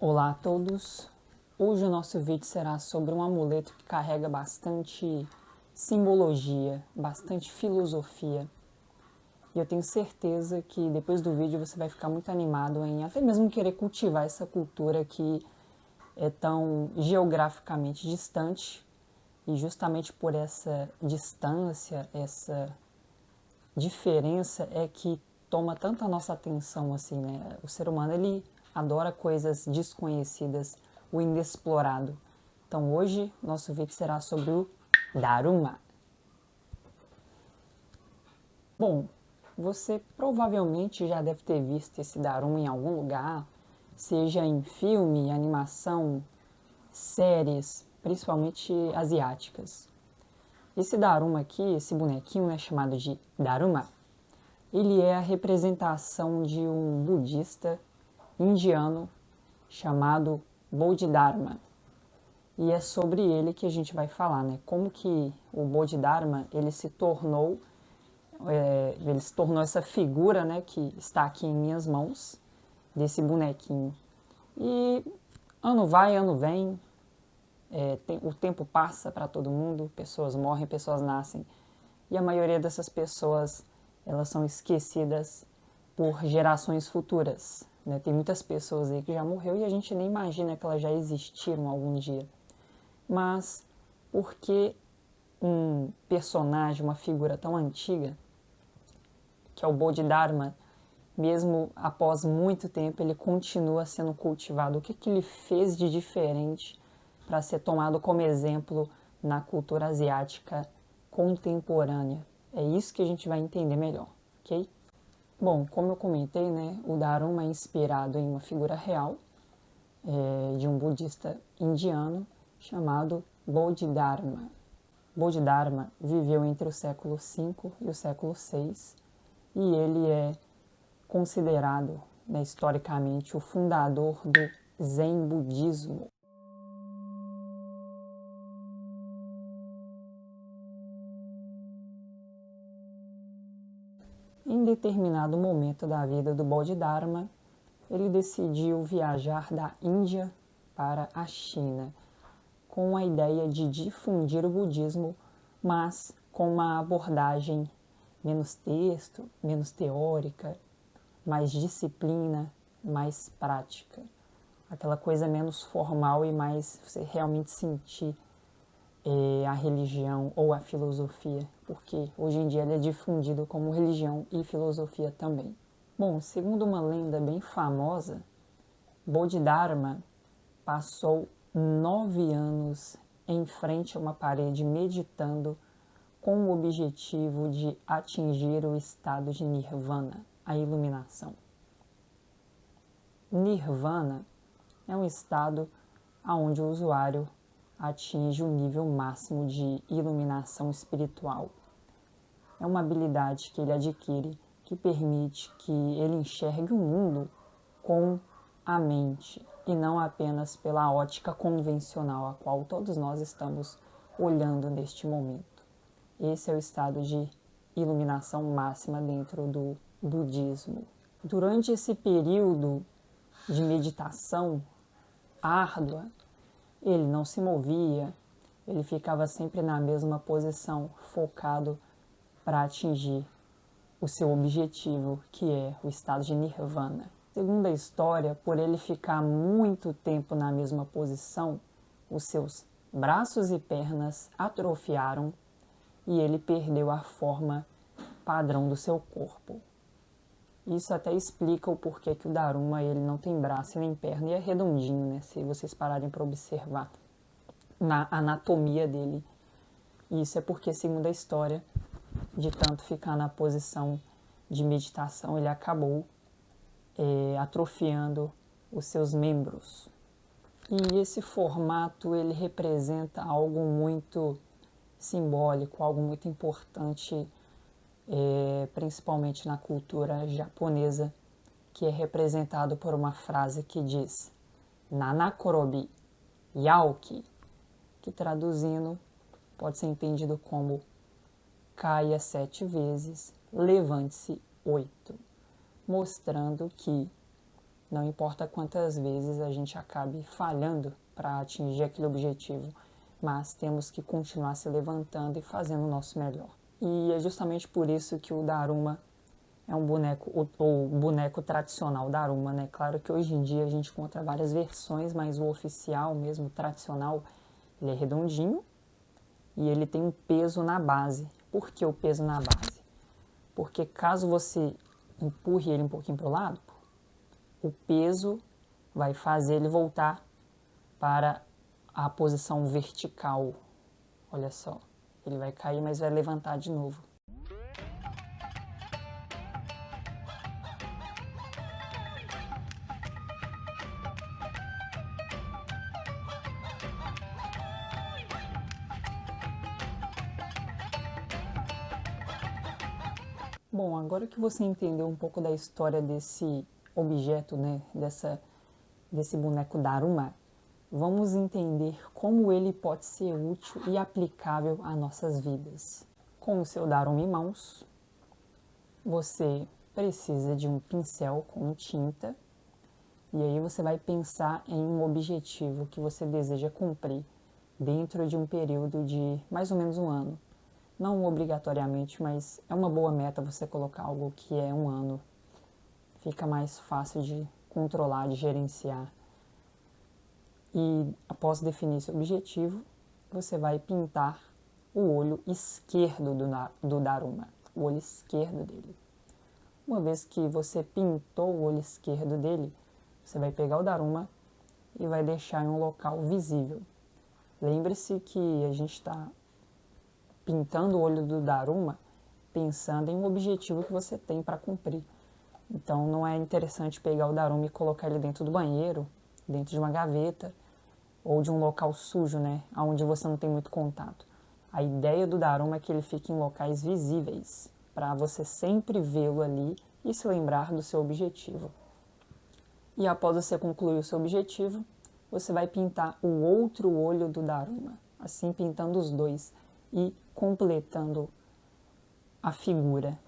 Olá a todos! Hoje o nosso vídeo será sobre um amuleto que carrega bastante simbologia, bastante filosofia. E eu tenho certeza que depois do vídeo você vai ficar muito animado em até mesmo querer cultivar essa cultura que é tão geograficamente distante. E justamente por essa distância, essa diferença é que toma tanto a nossa atenção assim, né? O ser humano ele adora coisas desconhecidas, o inexplorado. Então hoje nosso vídeo será sobre o Daruma. Bom, você provavelmente já deve ter visto esse Daruma em algum lugar, seja em filme, animação, séries, principalmente asiáticas. Esse Daruma aqui, esse bonequinho é chamado de Daruma. Ele é a representação de um budista indiano chamado Bodhidharma. E é sobre ele que a gente vai falar, né? Como que o Bodhidharma ele se tornou essa figura, né, que está aqui em minhas mãos, desse bonequinho. E ano vai, ano vem, o tempo passa para todo mundo, pessoas morrem, pessoas nascem. E a maioria dessas pessoas elas são esquecidas por gerações futuras. Né? Tem muitas pessoas aí que já morreu e a gente nem imagina que elas já existiram algum dia. Mas por que um personagem, uma figura tão antiga, que é o Bodhidharma, mesmo após muito tempo, ele continua sendo cultivado? O que ele fez de diferente para ser tomado como exemplo na cultura asiática contemporânea? É isso que a gente vai entender melhor, ok? Bom, como eu comentei, né, o Daruma é inspirado em uma figura real de um budista indiano chamado Bodhidharma. Bodhidharma viveu entre o século V e o século VI e ele é considerado, né, historicamente, o fundador do Zen Budismo. Em determinado momento da vida do Bodhidharma, ele decidiu viajar da Índia para a China, com a ideia de difundir o budismo, mas com uma abordagem menos texto, menos teórica, mais disciplina, mais prática. Aquela coisa menos formal e mais você realmente sentir a religião ou a filosofia, porque hoje em dia ele é difundido como religião e filosofia também. Bom, segundo uma lenda bem famosa, Bodhidharma passou 9 anos em frente a uma parede meditando com o objetivo de atingir o estado de Nirvana, a iluminação. Nirvana é um estado onde o usuário atinge o nível máximo de iluminação espiritual. É uma habilidade que ele adquire que permite que ele enxergue o mundo com a mente e não apenas pela ótica convencional a qual todos nós estamos olhando neste momento. Esse é o estado de iluminação máxima dentro do budismo. Durante esse período de meditação árdua, ele não se movia, ele ficava sempre na mesma posição, focado para atingir o seu objetivo, que é o estado de Nirvana. Segundo a história, por ele ficar muito tempo na mesma posição, os seus braços e pernas atrofiaram e ele perdeu a forma padrão do seu corpo. Isso até explica o porquê que o Daruma ele não tem braço nem perna e é redondinho, né? Se vocês pararem para observar na anatomia dele. Isso é porque, segundo a história, de tanto ficar na posição de meditação, ele acabou atrofiando os seus membros. E esse formato ele representa algo muito simbólico, algo muito importante, principalmente na cultura japonesa, que é representado por uma frase que diz Nanakorobi Yauki, que traduzindo pode ser entendido como caia 7 vezes, levante-se 8, mostrando que Não importa quantas vezes a gente acabe falhando para atingir aquele objetivo, mas temos que continuar se levantando e fazendo o nosso melhor. E é justamente por isso que o Daruma é um boneco, o boneco tradicional Daruma, né? Claro que hoje em dia a gente encontra várias versões, mas o oficial mesmo, o tradicional, ele é redondinho e ele tem um peso na base. Por que o peso na base? Porque caso você empurre ele um pouquinho para o lado, o peso vai fazer ele voltar para a posição vertical. Olha só, ele vai cair, mas vai levantar de novo. Bom, agora que você entendeu um pouco da história desse objeto, né, desse boneco Daruma, vamos entender como ele pode ser útil e aplicável a nossas vidas. Com o seu Daruma em mãos, você precisa de um pincel com tinta e aí você vai pensar em um objetivo que você deseja cumprir dentro de um período de mais ou menos um ano. Não obrigatoriamente, mas é uma boa meta você colocar algo que é um ano. Fica mais fácil de controlar, de gerenciar. E após definir esse objetivo, você vai pintar o olho esquerdo do Daruma, o olho esquerdo dele. Uma vez que você pintou o olho esquerdo dele, você vai pegar o Daruma e vai deixar em um local visível. Lembre-se que a gente está pintando o olho do Daruma pensando em um objetivo que você tem para cumprir. Então não é interessante pegar o Daruma e colocar ele dentro do banheiro, dentro de uma gaveta ou de um local sujo, né, onde você não tem muito contato. A ideia do Daruma é que ele fique em locais visíveis, para você sempre vê-lo ali e se lembrar do seu objetivo. E após você concluir o seu objetivo, você vai pintar o outro olho do Daruma, assim pintando os dois e completando a figura.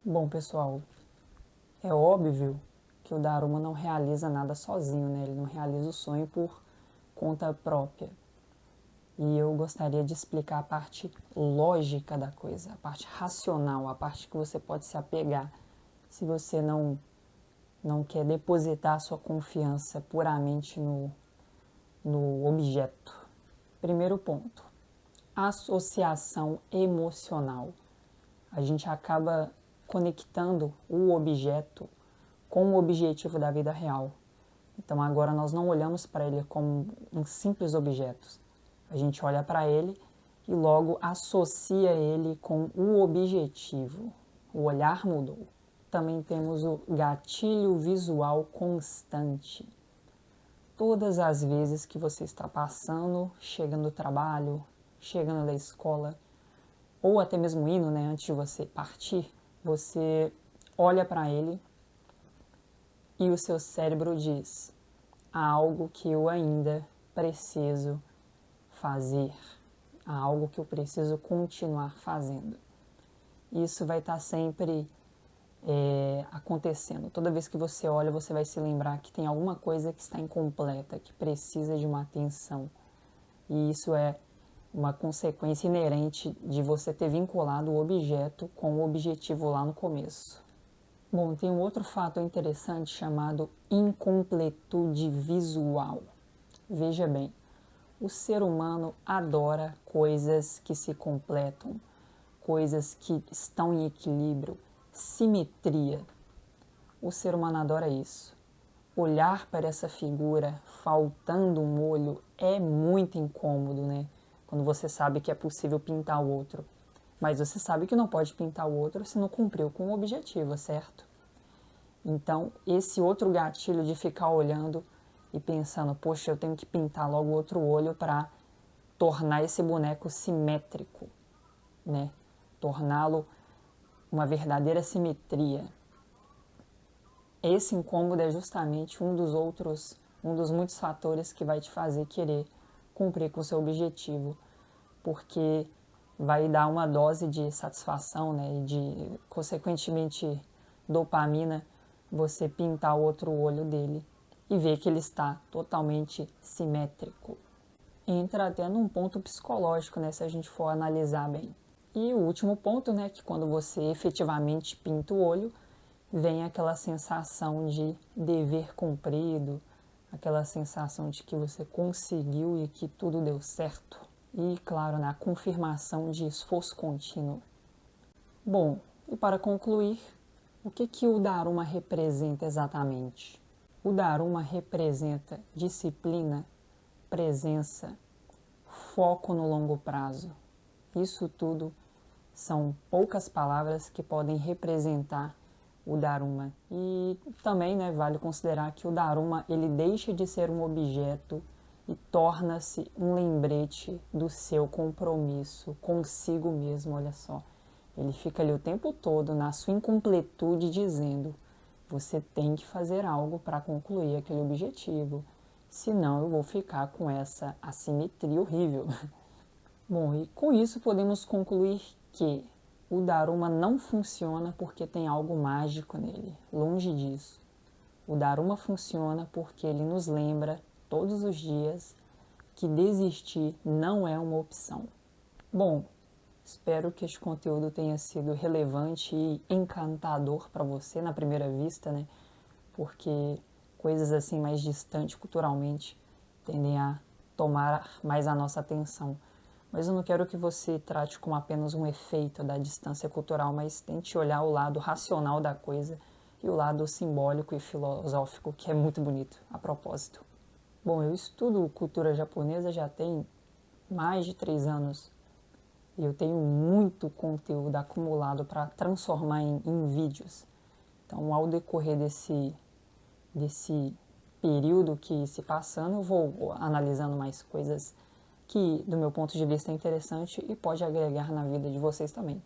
Bom, pessoal, é óbvio que o Daruma não realiza nada sozinho, né? Ele não realiza o sonho por conta própria. E eu gostaria de explicar a parte lógica da coisa, a parte racional, a parte que você pode se apegar se você não quer depositar sua confiança puramente no objeto. Primeiro ponto, associação emocional. A gente acaba conectando o objeto com o objetivo da vida real. Então agora nós não olhamos para ele como um simples objeto. A gente olha para ele e logo associa ele com o objetivo. O olhar mudou. Também temos o gatilho visual constante. Todas as vezes que você está passando, chegando do trabalho, chegando da escola, ou até mesmo indo, né, antes de você partir, você olha para ele e o seu cérebro diz: há algo que eu ainda preciso fazer, há algo que eu preciso continuar fazendo. Isso vai estar sempre acontecendo. Toda vez que você olha, você vai se lembrar que tem alguma coisa que está incompleta, que precisa de uma atenção. E isso é uma consequência inerente de você ter vinculado o objeto com o objetivo lá no começo. Bom, tem um outro fato interessante chamado incompletude visual. Veja bem, o ser humano adora coisas que se completam, coisas que estão em equilíbrio, simetria. O ser humano adora isso. Olhar para essa figura faltando um olho é muito incômodo, né? Quando você sabe que é possível pintar o outro. Mas você sabe que não pode pintar o outro se não cumpriu com o objetivo, certo? Então, esse outro gatilho de ficar olhando e pensando, poxa, eu tenho que pintar logo outro olho para tornar esse boneco simétrico, né? Torná-lo uma verdadeira simetria. Esse incômodo é justamente um dos muitos fatores que vai te fazer querer cumprir com o seu objetivo, porque vai dar uma dose de satisfação, né, e de, consequentemente, dopamina, você pintar o outro olho dele e ver que ele está totalmente simétrico. Entra até num ponto psicológico, né, se a gente for analisar bem. E o último ponto, né, que quando você efetivamente pinta o olho, vem aquela sensação de dever cumprido, aquela sensação de que você conseguiu e que tudo deu certo. E, claro, na confirmação de esforço contínuo. Bom, e para concluir, o que o Dharma representa exatamente? O Dharma representa disciplina, presença, foco no longo prazo. Isso tudo são poucas palavras que podem representar o Dharma. E também, né, vale considerar que o Dharma ele deixa de ser um objeto e torna-se um lembrete do seu compromisso consigo mesmo, olha só. Ele fica ali o tempo todo na sua incompletude dizendo: você tem que fazer algo para concluir aquele objetivo, senão eu vou ficar com essa assimetria horrível. Bom, e com isso podemos concluir que o Dharma não funciona porque tem algo mágico nele, longe disso. O Dharma funciona porque ele nos lembra todos os dias que desistir não é uma opção. Bom, espero que este conteúdo tenha sido relevante e encantador para você na primeira vista, né? Porque coisas assim mais distantes culturalmente tendem a tomar mais a nossa atenção. Mas eu não quero que você trate como apenas um efeito da distância cultural, mas tente olhar o lado racional da coisa e o lado simbólico e filosófico, que é muito bonito, a propósito. Bom, eu estudo cultura japonesa já tem mais de 3 anos e eu tenho muito conteúdo acumulado para transformar em vídeos. Então, ao decorrer desse período que se passando, eu vou analisando mais coisas que, do meu ponto de vista, é interessante e pode agregar na vida de vocês também.